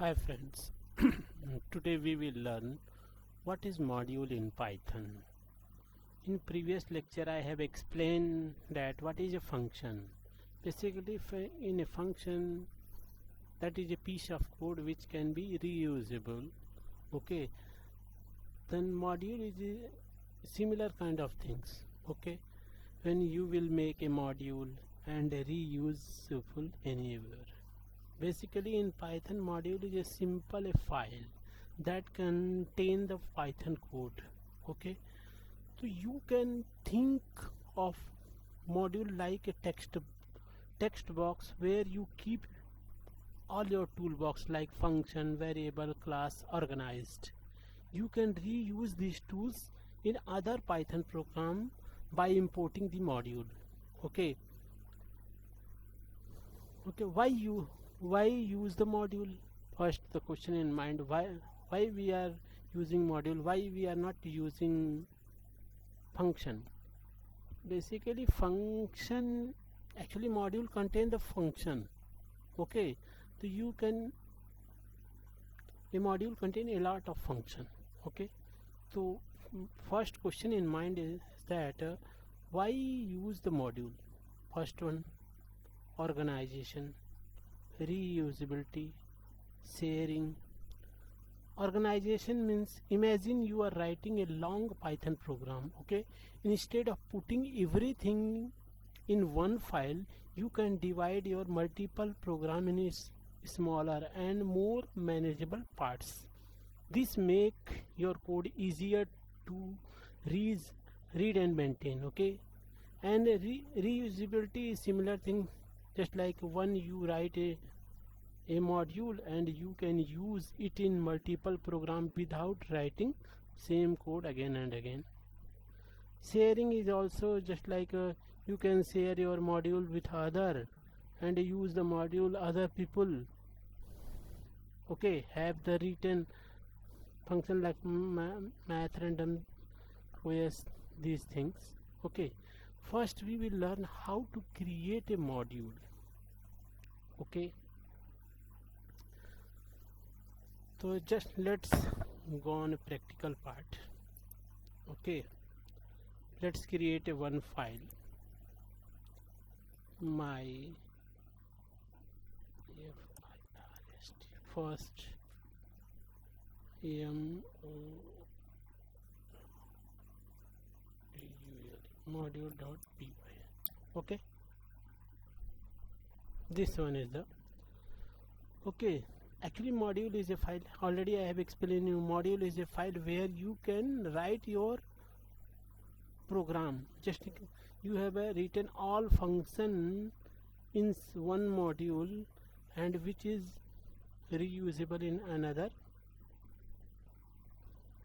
Hi friends, today we will learn what is module in Python. In previous lecture I have explained that what is a function. Basically in a function, that is a piece of code which can be reusable. Okay, then module is a similar kind of things. Okay, when you will make a module and reusable anywhere. Basically in Python, module is a simple a file that contain the Python code. Okay, so you can think of module like a text box where you keep all your toolbox like function, variable, class organized. You can reuse these tools in other Python program by importing the module. Okay, why use the module? First the question in mind, why we are using module, why we are not using function. Basically function, actually module contain the function. Okay, so you can, a module contain a lot of function. Okay, so first question in mind is that why use the module? First one, organization, reusability, sharing. Organization means, imagine you are writing a long Python program. Okay, instead of putting everything in one file, you can divide your multiple program in smaller and more manageable parts. This make your code easier to read, and maintain. Okay, and reusability is similar thing, just like when you write a module and you can use it in multiple programs without writing same code again and again. Sharing is also just like you can share your module with other and use the module other people. Okay, have the written function like math random OS, these things. Okay, first we will learn how to create a module. Okay, so just let's go on a practical part. Okay, let's create a one file, my first module.py. okay, this one is the, okay, actually module is a file, already I have explained you, module is a file where you can write your program. Just you have written all function in one module and which is reusable in another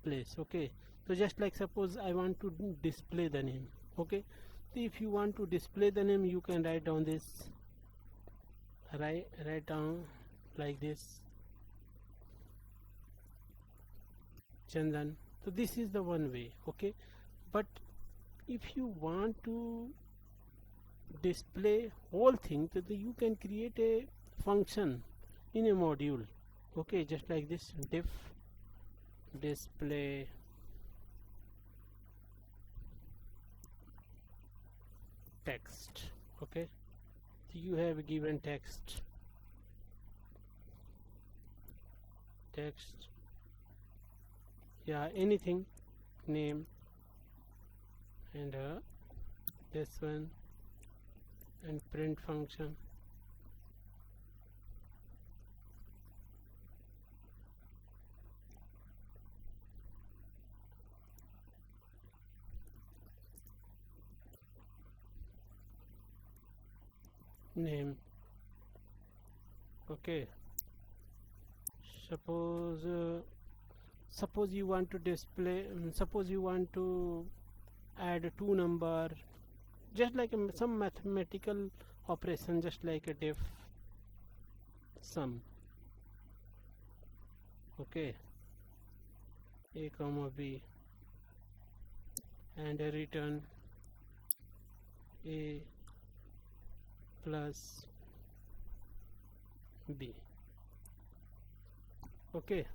place. Okay, so just like suppose I want to display the name. Okay, so if you want to display the name, you can write down this, write down like this, Chandan. So this is the one way. Okay, but if you want to display whole thing, so you can create a function in a module. Okay, just like this, diff display text. Okay, so you have given text, yeah, anything, name, and this one, and print function, name. Okay, suppose you want to display, suppose you want to add two number, just like some mathematical operation, just like a diff sum. Okay, a comma b, and a return a plus b. Okay,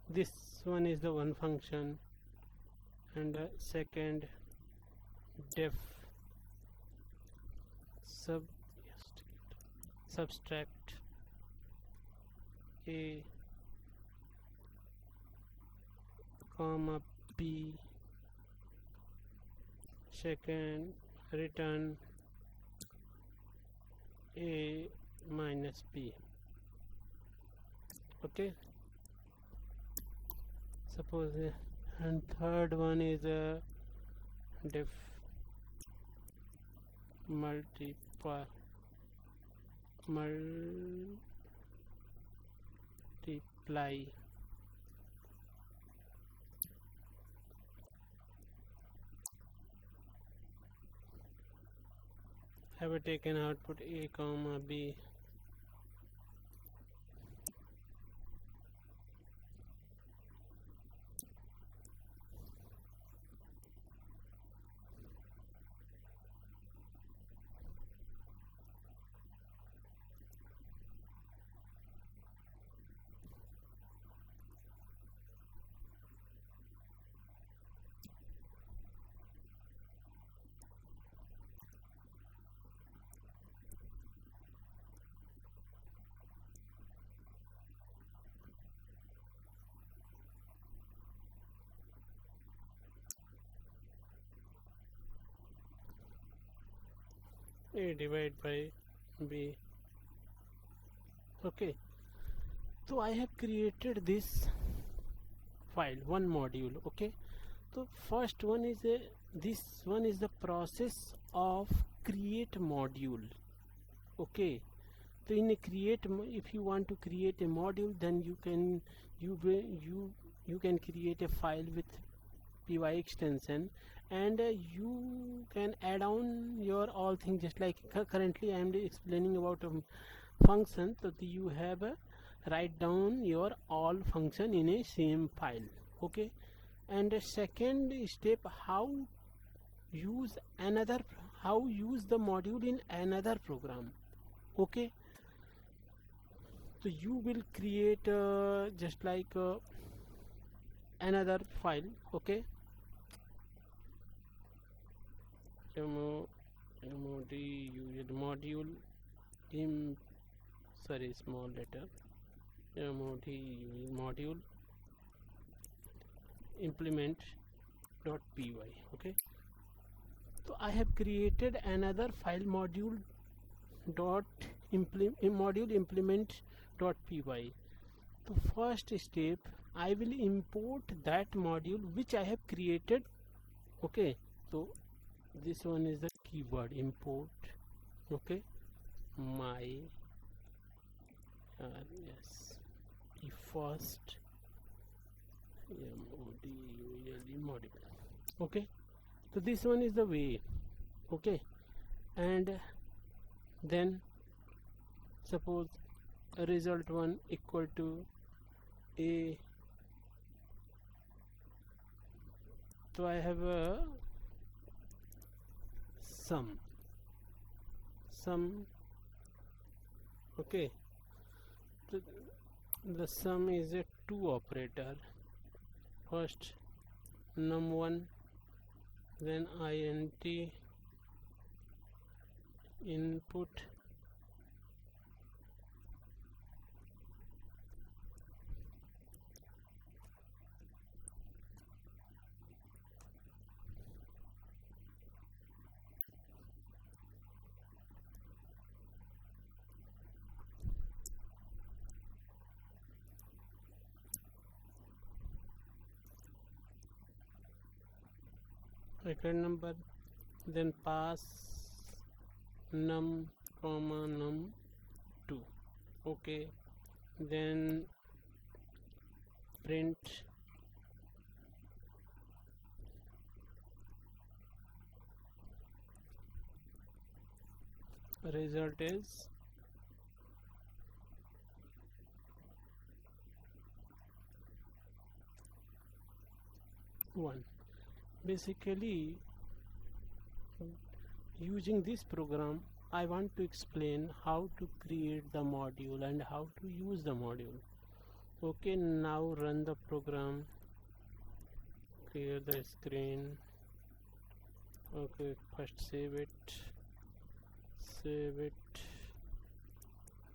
this one is the one function, and second def sub subtract a comma b, second return a minus b. Okay, suppose and third one is a def multiply have taken output a comma b. A divided by b. Okay, so I have created this file, one module. Okay, so first one is this one is the process of create module. Okay, so in a if you want to create a module, then you can you can create a file with py extension, and you can add on your all things, just like currently I am explaining about function. So you have write down your all function in a same file. Okay, and the second step, how use the module in another program. Okay, so you will create just like another file. Okay, module small letter module implement.py. okay, so I have created another file module implement.py. So first step, I will import that module which I have created. Okay, so this one is the keyword import. Okay, my yes, the first module. Okay, so this one is the way. Okay, and then suppose result one equal to a, so I have a sum. Okay, so the sum is a two operator, first num1, then int input record number, then pass num comma num2. okay, then print result is 1. Basically, using this program, I want to explain how to create the module and how to use the module. Okay, now run the program, clear the screen. Okay, first save it,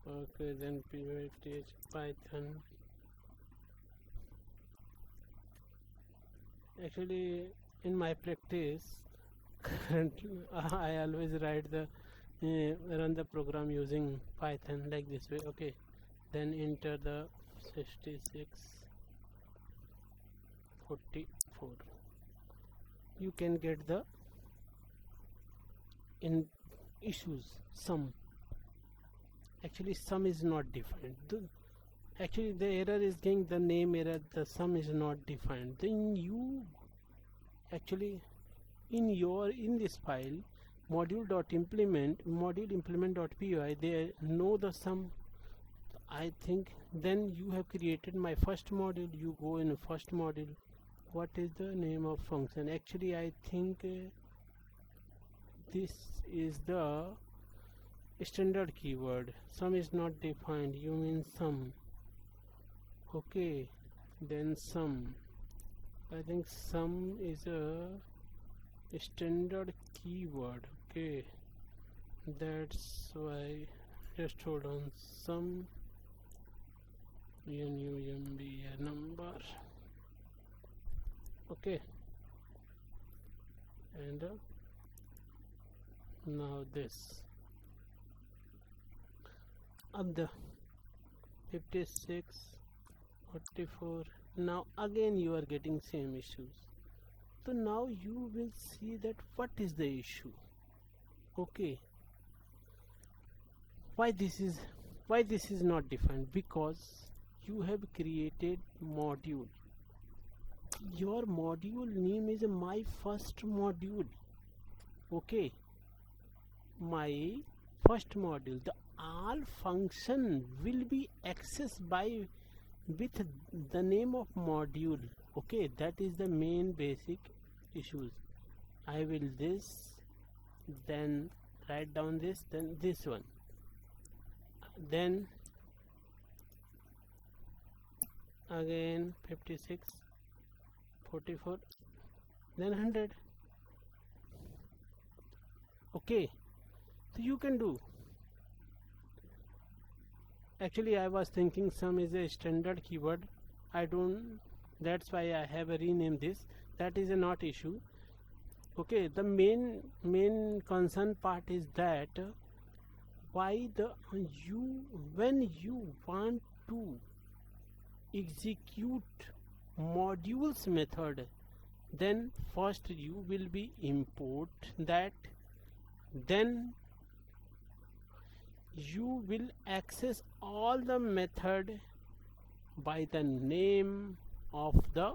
okay, then pivot python. Actually, in my practice I always write the run the program using python like this way. Okay, then enter the 6644. You can get the in issues sum. Actually sum is not defined. Actually the error is getting the name error, the sum is not defined. Then you actually in this file module implement.py, they know the sum. I think then you have created my first module. You go in first module, what is the name of function? Actually I think this is the standard keyword. Sum is not defined, you mean sum. Okay, then sum, I think sum is a standard keyword. Okay, that's why, just hold on, sum number. Okay, and now this of the 56 44. Now again you are getting same issues. So now you will see that what is the issue. Okay, why this is not defined? Because you have created module. Your module name is my first module. Okay, my first module, the all function will be accessed by with the name of module. Okay, that is the main basic issues. I will this, then write down this, then this one, then again 56 44, then 100. Okay, so you can do. Actually I was thinking sum is a standard keyword. I don't, that's why I have renamed this. That is a not issue. Okay, the main concern part is that why the you, when you want to execute modules method, then first you will be import that, then you will access all the method by the name of the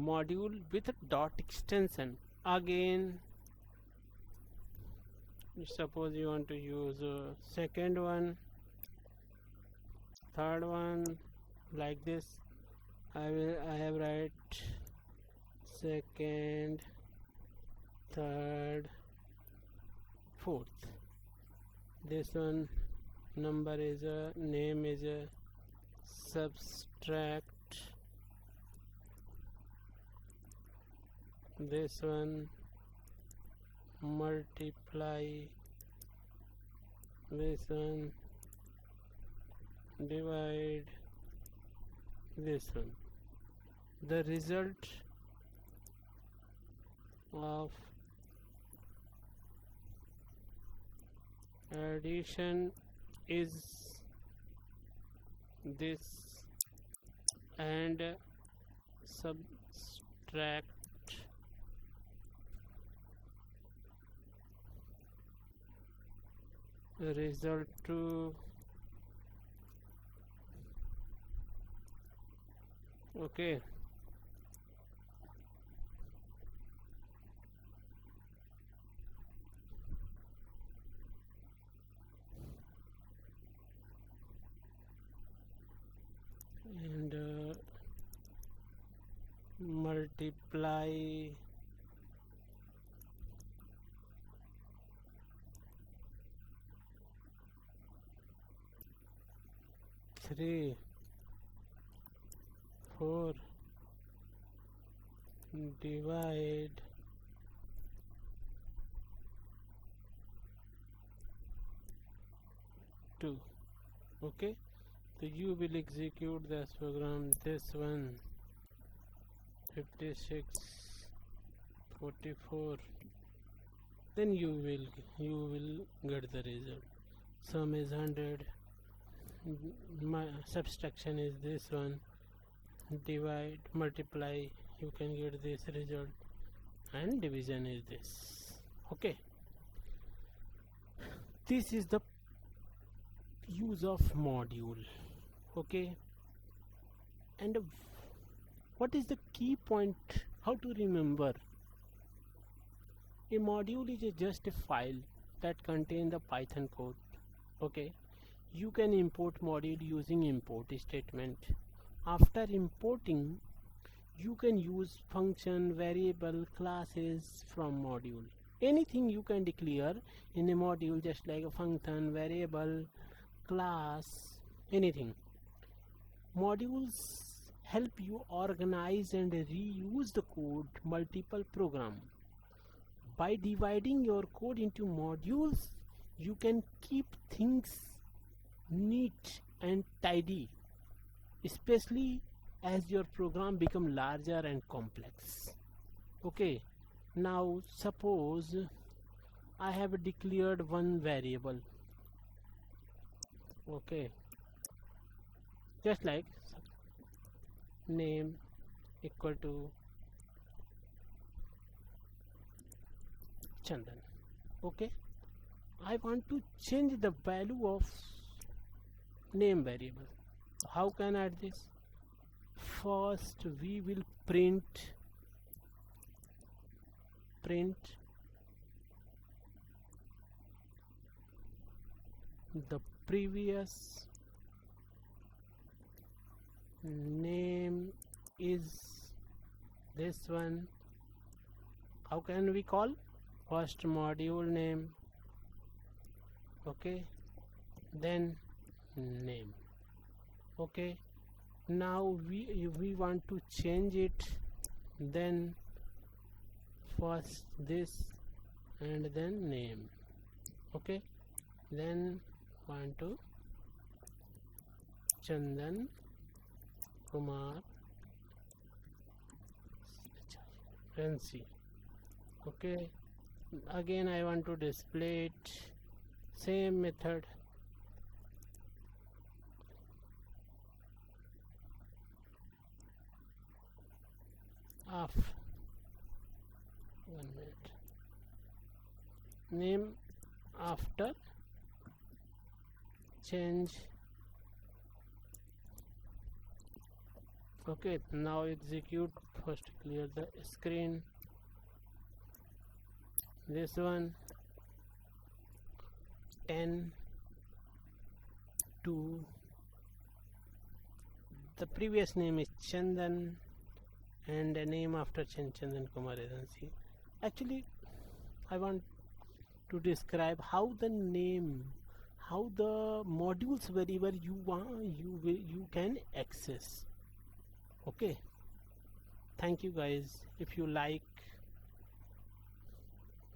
module with dot extension. Again, suppose you want to use second one, third one, like this. I have write second, third, fourth. This one number is a name is a subtract. This one multiply. This one divide. This one. The result of addition is this, and subtract result to. Okay, and multiply 3 4 divide 2. Okay, so you will execute this program, this one 56 44, then you will get the result. Sum is 100, my subtraction is this one, divide multiply, you can get this result, and division is this. Okay, this is the use of module. Okay, and what is the key point, how to remember? A module is just a file that contains the Python code. Okay, you can import module using import statement. After importing, you can use function, variable, classes from module. Anything you can declare in a module, just like a function, variable, class, anything. Modules help you organize and reuse the code multiple program. By dividing your code into modules, you can keep things neat and tidy, especially as your program become larger and complex. Okay, now suppose I have declared one variable. Okay, just like name equal to Chandan. Okay, I want to change the value of name variable. How can I add this? First we will print the previous name is this one. How can we call? First module name, okay, then name. Okay, now we want to change it, then first this and then name. Okay, then want to Chandan Kumar Ransi. Okay, again I want to display it, same method. Of 1 minute, name after change. Okay, now execute. First clear the screen. This one 10 to the previous name is Chandan and a name after Chandan Kumar Agency. Actually I want to describe how the name, how the modules wherever you want you can access. Okay, thank you guys. If you like,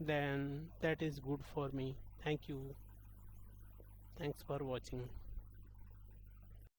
then that is good for me. Thank you, thanks for watching.